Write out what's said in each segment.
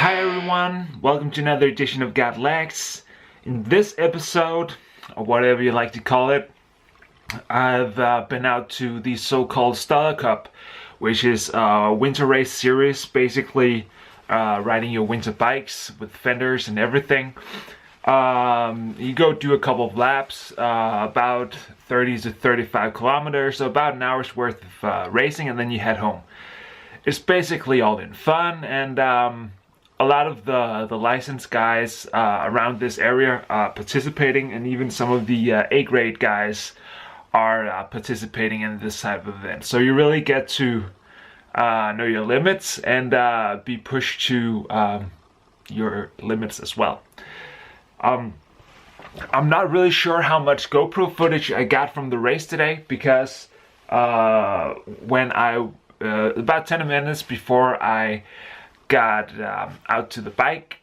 Hi everyone, welcome to another edition of Gotlegs. In this episode, or whatever you like to call it, I've been out to the so-called Stella Cup, which is a winter race series, basically riding your winter bikes with fenders and everything. You go do a couple of laps, about 30 to 35 kilometers, so about an hour's worth of racing, and then you head home. It's basically all in fun, and a lot of the licensed guys around this area are participating, and even some of the A-grade guys are participating in this type of event. So you really get to know your limits and be pushed to your limits as well. I'm not really sure how much GoPro footage I got from the race today, because when I about 10 minutes before I got out to the bike,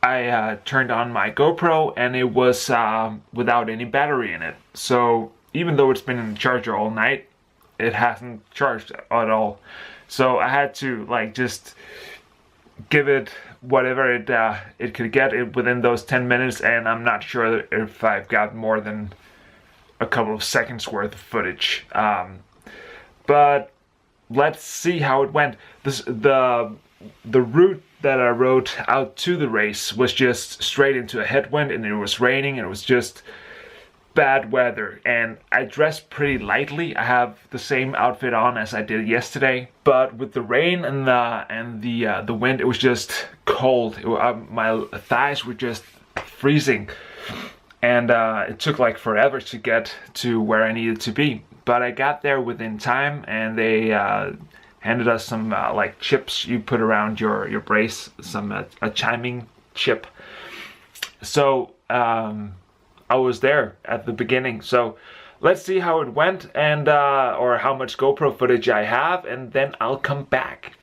I turned on my GoPro and it was without any battery in it. So even though it's been in the charger all night, it hasn't charged at all. So I had to just give it whatever it could get it within those 10 minutes, and I'm not sure if I've got more than a couple of seconds worth of footage. But let's see how it went. The route that I rode out to the race was just straight into a headwind, and it was raining, and it was just bad weather, and I dressed pretty lightly. I have the same outfit on as I did yesterday, but with the rain and the wind, it was just cold. My thighs were just freezing, and it took like forever to get to where I needed to be. But I got there within time, and they handed us some like chips you put around your brace, some a chiming chip. So I was there at the beginning. So let's see how it went, and or how much GoPro footage I have, and then I'll come back.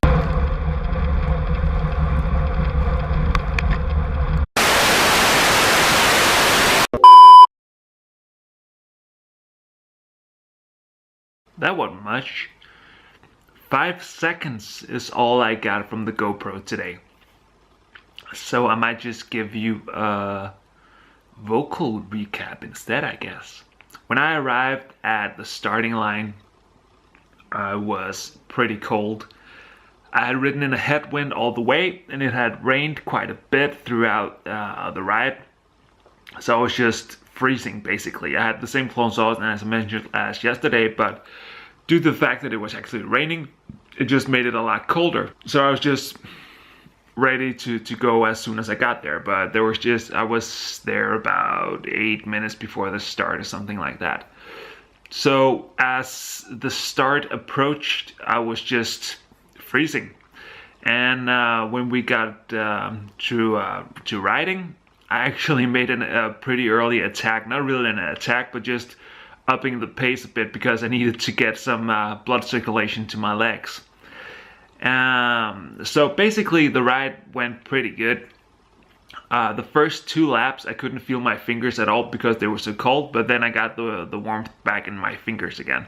That wasn't much. 5 seconds is all I got from the GoPro today. So I might just give you a vocal recap instead, I guess. When I arrived at the starting line, I was pretty cold. I had ridden in a headwind all the way, and it had rained quite a bit throughout the ride. So I was just freezing, basically. I had the same clothes on as I mentioned as yesterday, but due to the fact that it was actually raining, it just made it a lot colder. So I was just ready to go as soon as I got there. But I was there about 8 minutes before the start or something like that. So as the start approached, I was just freezing. And when we got to riding, I actually made a pretty early attack. Not really an attack, but just upping the pace a bit, because I needed to get some blood circulation to my legs. So basically the ride went pretty good. The first 2 laps I couldn't feel my fingers at all because they were so cold, but then I got the warmth back in my fingers again.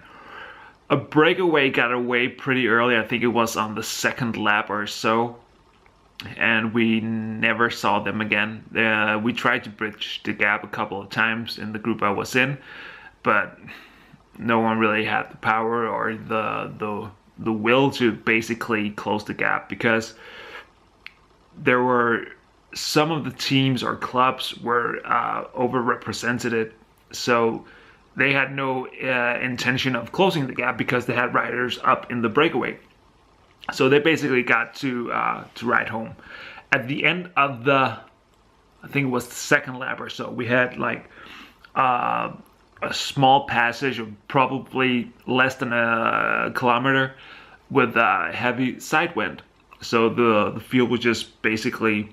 A breakaway got away pretty early. I think it was on the 2nd lap or so, and we never saw them again. We tried to bridge the gap a couple of times in the group I was in, but no one really had the power or the will to basically close the gap, because there were some of the teams or clubs were overrepresented, so they had no intention of closing the gap because they had riders up in the breakaway. So they basically got to ride home. At the end of I think it was the 2nd lap or so, we had like a small passage of probably less than a kilometer with a heavy side wind. So the field was just basically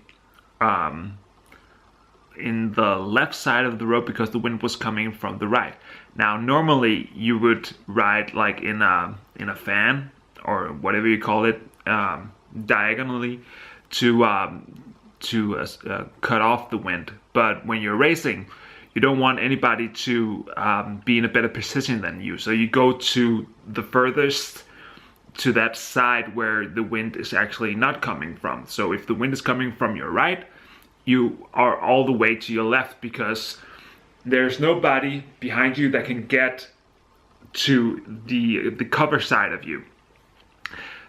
in the left side of the road because the wind was coming from the right. Now normally you would ride like in a fan or whatever you call it, diagonally to cut off the wind. But when you're racing, you don't want anybody to be in a better position than you. So you go to the furthest to that side where the wind is actually not coming from. So if the wind is coming from your right, you are all the way to your left, because there's nobody behind you that can get to the cover side of you.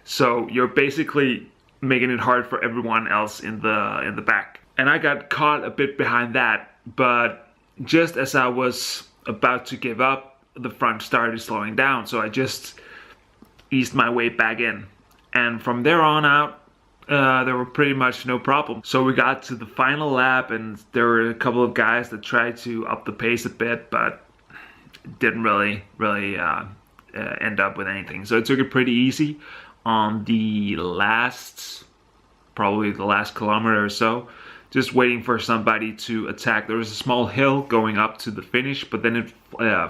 So you're basically making it hard for everyone else in the back. And I got caught a bit behind that, but just as I was about to give up, the front started slowing down, so I just eased my way back in. And from there on out, there were pretty much no problem. So we got to the final lap, and there were a couple of guys that tried to up the pace a bit, but didn't really end up with anything. So I took it pretty easy on the last, probably the last kilometer or so, just waiting for somebody to attack. There was a small hill going up to the finish, but then it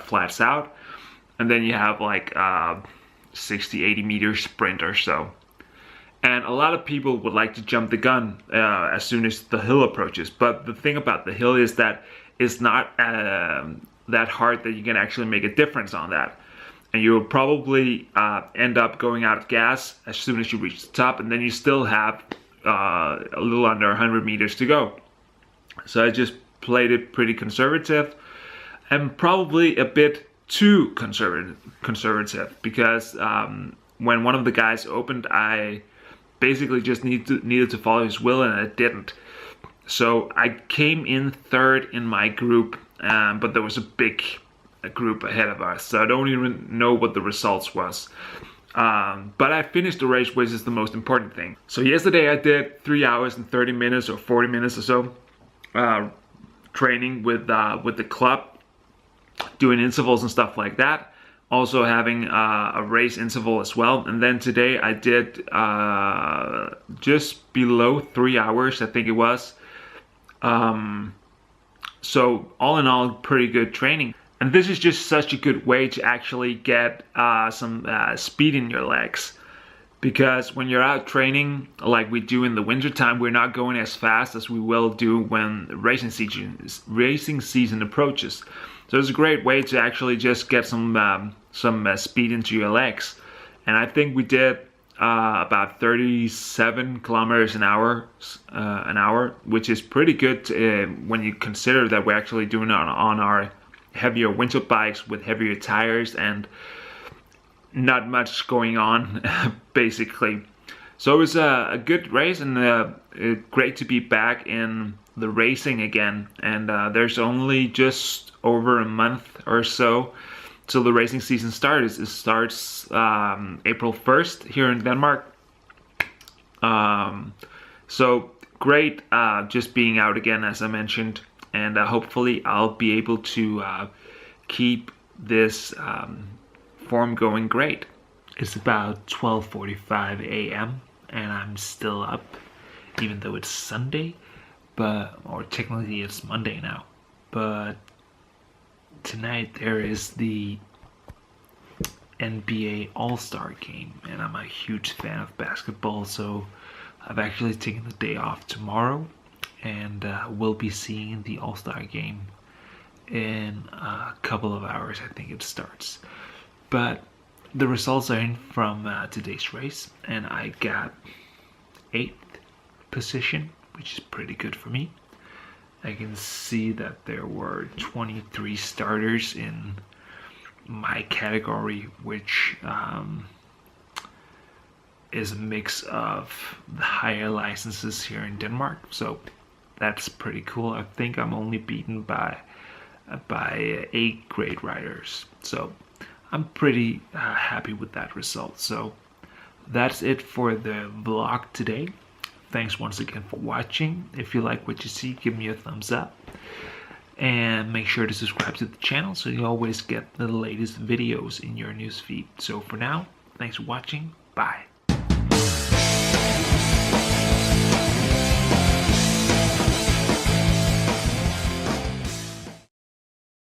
flats out, and then you have like 60-80 meter sprint or so. And a lot of people would like to jump the gun as soon as the hill approaches, but the thing about the hill is that it's not that hard that you can actually make a difference on that. And you'll probably end up going out of gas as soon as you reach the top, and then you still have a little under 100 meters to go. So I just played it pretty conservative, and probably a bit too conservative, because when one of the guys opened, I basically just needed to follow his will, and I didn't. So I came in third in my group, but there was a big group ahead of us, so I don't even know what the results was. But I finished the race, which is the most important thing. So yesterday I did 3 hours and 30 minutes or 40 minutes or so training with the club, doing intervals and stuff like that. Also having a race interval as well. And then today I did just below 3 hours, I think it was. So all in all, pretty good training. And this is just such a good way to actually get some speed in your legs. Because when you're out training, like we do in the wintertime, we're not going as fast as we will do when racing season approaches. So it's a great way to actually just get some speed into your legs. And I think we did about 37 kilometers an hour, which is pretty good when you consider that we're actually doing it on our heavier winter bikes with heavier tires and not much going on, basically. So it was a good race, and great to be back in the racing again. And there's only just over a month or so till the racing season starts. It starts April 1st here in Denmark. So great just being out again, as I mentioned. And hopefully I'll be able to keep this form going great. It's about 12:45 a.m. and I'm still up, even though it's Sunday, or technically it's Monday now. But tonight there is the NBA All-Star game, and I'm a huge fan of basketball, so I've actually taken the day off tomorrow, and we'll be seeing the All-Star game in a couple of hours. I think it starts. But the results are in from today's race, and I got 8th position, which is pretty good for me. I can see that there were 23 starters in my category, which is a mix of the higher licenses here in Denmark. So that's pretty cool. I think I'm only beaten by 8 grade riders. So I'm pretty happy with that result. So that's it for the vlog today. Thanks once again for watching. If you like what you see, give me a thumbs up. And make sure to subscribe to the channel so you always get the latest videos in your newsfeed. So for now, thanks for watching. Bye.